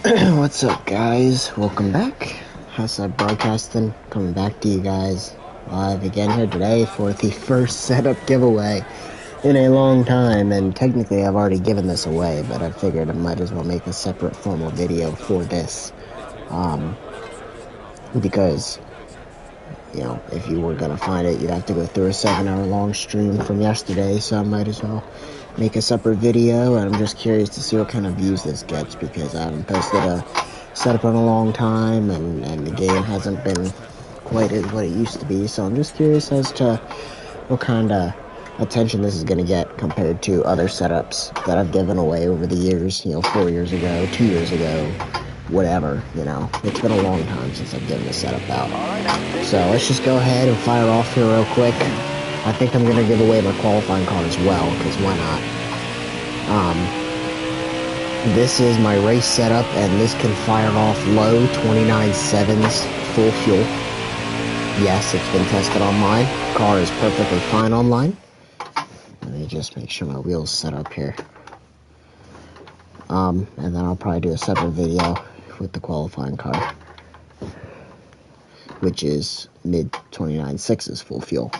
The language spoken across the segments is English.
What's up, guys? Welcome back. Hashtag Broadcasting coming back to you guys live again here today for the first setup giveaway in a long time. And technically, I've already given this away, but I figured I might as well make a separate formal video for this. Because, you know, if you were gonna find it, you'd have to go through a 7-hour long stream from yesterday, so I might as well make a separate video. And I'm just curious to see what kind of views this gets, because I haven't posted a setup in a long time, and the game hasn't been quite as what it used to be, so I'm just curious as to what kind of attention this is going to get compared to other setups that I've given away over the years, 4 years ago, 2 years ago, whatever, It's been a long time since I've given a setup out. So let's just go ahead and fire off here real quick. I think I'm going to give away my qualifying card as well, because why not? This is my race setup, and this can fire off low 29.7s full fuel. Yes, it's been tested online. Car is perfectly fine online. Let me just make sure my wheels set up here. And then I'll probably do a separate video with the qualifying car, which is mid 29.6s full fuel.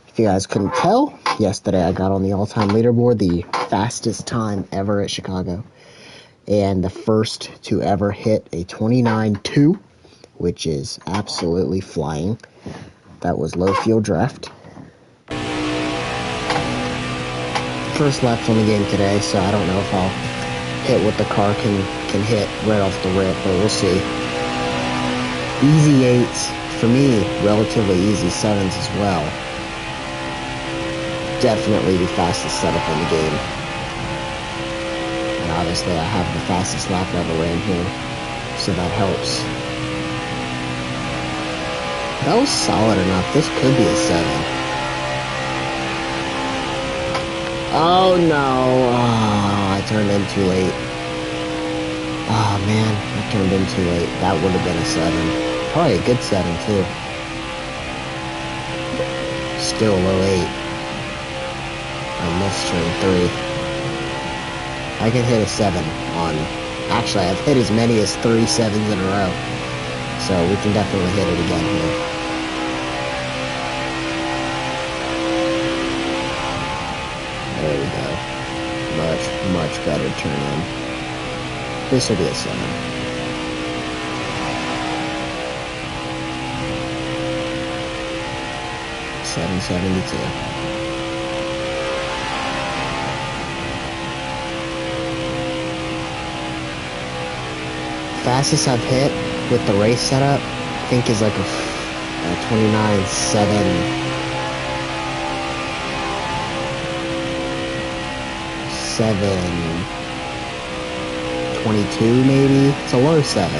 If you guys couldn't tell, yesterday I got on the all-time leaderboard, the fastest time ever at Chicago, and the first to ever hit a 29.2, which is absolutely flying. That was low fuel draft. First laps on the game today, so I don't know if I'll hit what the car can hit right off the rip, but we'll see. Easy 8s, for me, relatively easy 7s as well. Definitely the fastest setup in the game. And obviously I have the fastest lap ever ran here, so that helps. That was solid enough. This could be a 7. Oh no, I turned in too late. Oh man, I turned in too late. That would have been a 7. Probably a good 7 too. Still low 8. I missed turn 3. I can hit a 7 on... Actually, I've hit as many as 3 7s in a row. So we can definitely hit it again here. There we go. Much better turn in. This will be a 7. $7.72. Fastest I've hit with the race setup, I think, is like a 29.7. 7.22 maybe. It's a low 7.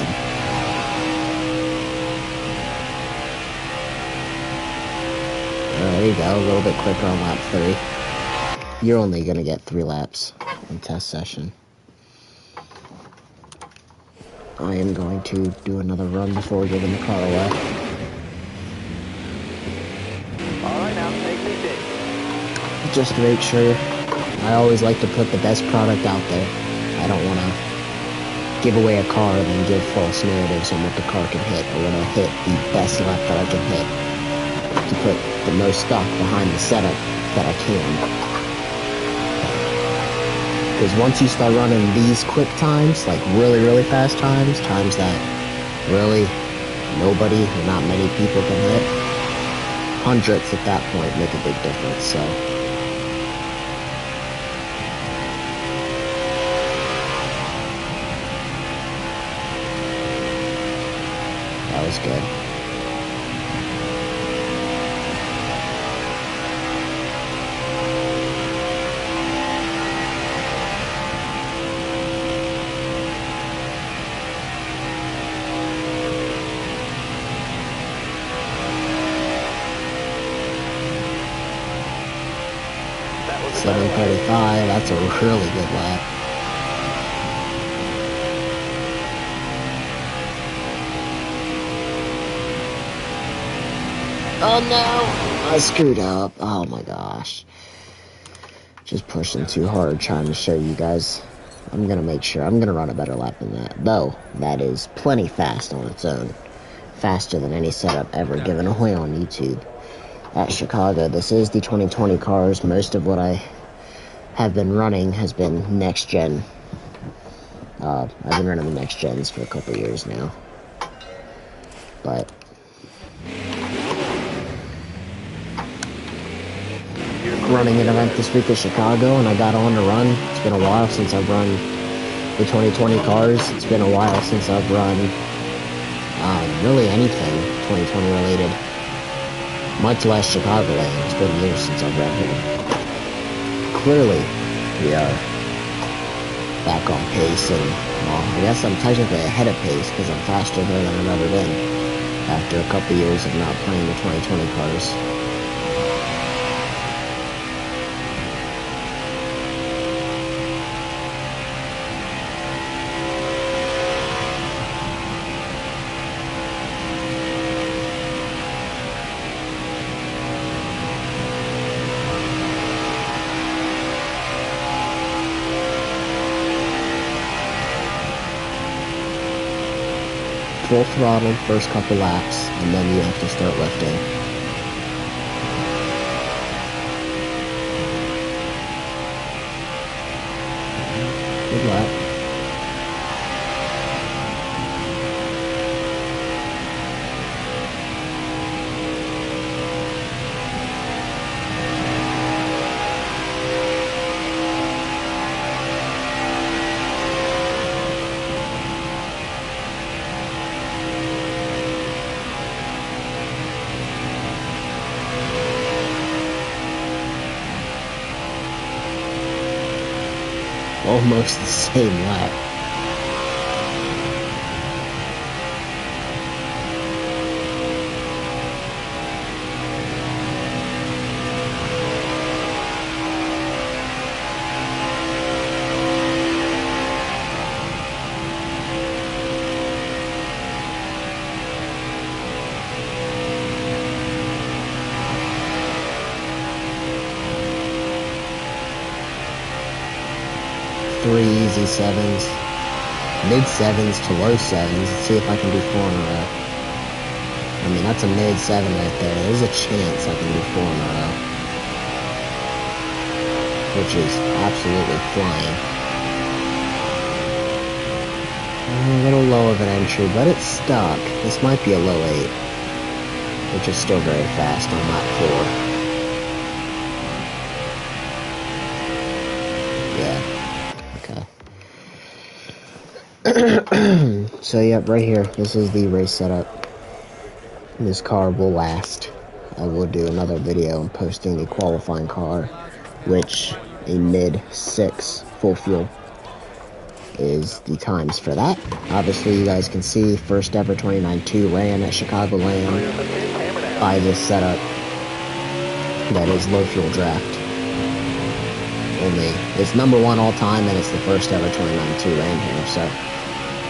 There you go, a little bit quicker on lap 3. You're only gonna get 3 laps in test session. I am going to do another run before giving the car away. Alright, now take me. Just to make sure. I always like to put the best product out there. I don't want to give away a car and then give false narratives on what the car can hit. I want to hit the best lap that I can hit to put the most stock behind the setup that I can. Because once you start running these quick times, like really fast times that really nobody or not many people can hit, hundredths at that point make a big difference. So that was good. That was 7:35. That's a really good lap. Oh no! I screwed up. Oh my gosh. Just pushing too hard trying to show you guys I'm gonna make sure. I'm gonna run a better lap than that. Though, that is plenty fast on its own. Faster than any setup ever given away on YouTube. At Chicago, this is the 2020 cars. Most of what I have been running has been next gen. I've been running the next gens for a couple years now. But running an event this week at Chicago, and I got on to run. It's been a while since I've run the 2020 cars. It's been a while since I've run really anything 2020 related, much less Chicagoland. It's been years since I've run here. Clearly, we are back on pace, and well, I guess I'm technically ahead of pace because I'm faster there than I've ever been after a couple years of not playing the 2020 cars. Full throttle first couple laps, and then you have to start lifting. Good lap. Almost the same lap. Three easy sevens, mid sevens to low sevens. Let's see if I can do 4 in a row. I mean, that's a mid 7 right there. There's a chance I can do 4 in a row, which is absolutely flying. A little low of an entry, but it's stuck. This might be a low 8, which is still very fast on lap 4. So yep, right here, this is the race setup. This car will last. I will do another video on posting the qualifying car, which a mid-6 full fuel is the times for that. Obviously, you guys can see first ever 29.2 ran at Chicagoland by this setup. That is low fuel draft. Only it's number 1 all time, and it's the first ever 29.2 ran here. So.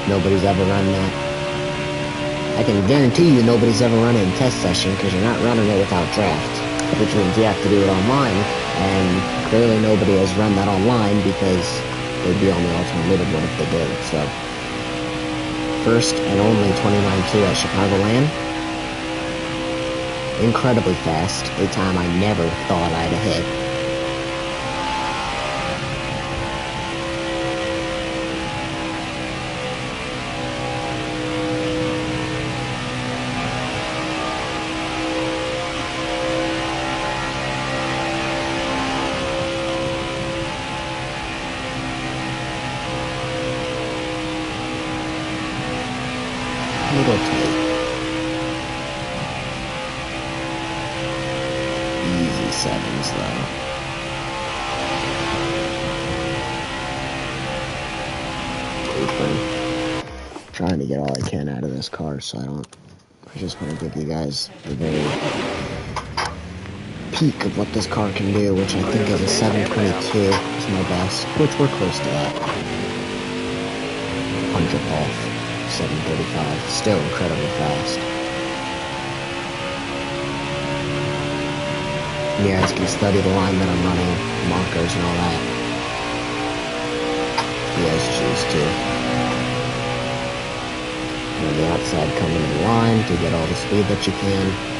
Nobody's ever run that. I can guarantee you nobody's ever run it in test session because you're not running it without draft, which means you have to do it online, and clearly nobody has run that online because they'd be on the alternate leaderboard if they did. So, first and only 29.2 at Chicagoland. Incredibly fast, a time I never thought I'd have hit. Little tight. Easy sevens though. Open. Trying to get all I can out of this car, so I just want to give you guys a very peak of what this car can do, which I think is a 722 is my best, which we're close to that. 100 off. 735, still incredibly fast. You guys can study the line that I'm running, markers and all that. Yeah, to. On the outside, coming in line to get all the speed that you can.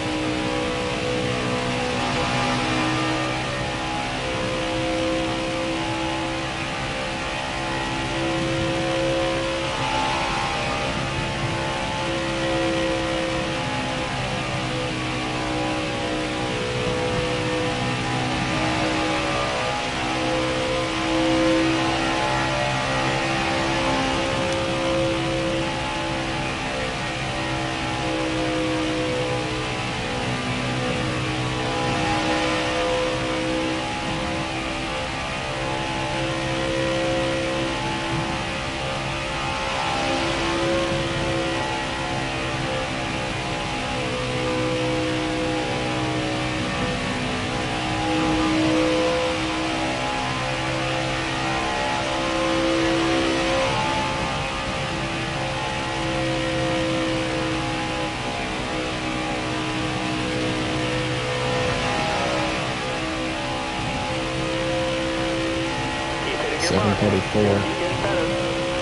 Keep hitting your 734. mark. Getting better.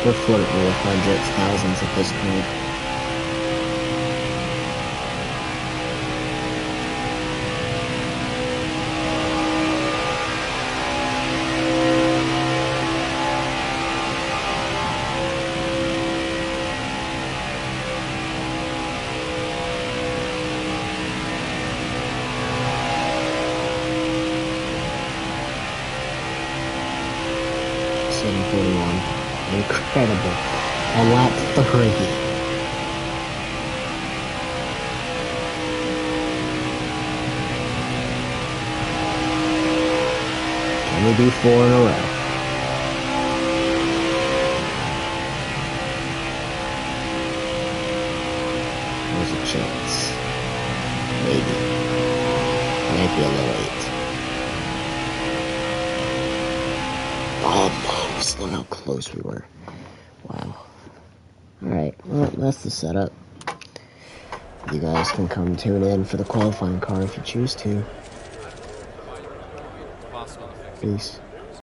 We're flirting with hundreds, thousands at this point. Incredible. On lap 3. Can we do 4 in a row? There's a chance. Maybe. Might be a little late. Almost. Look how close we were. Wow. Alright, well, that's the setup. You guys can come tune in for the qualifying car if you choose to. Peace.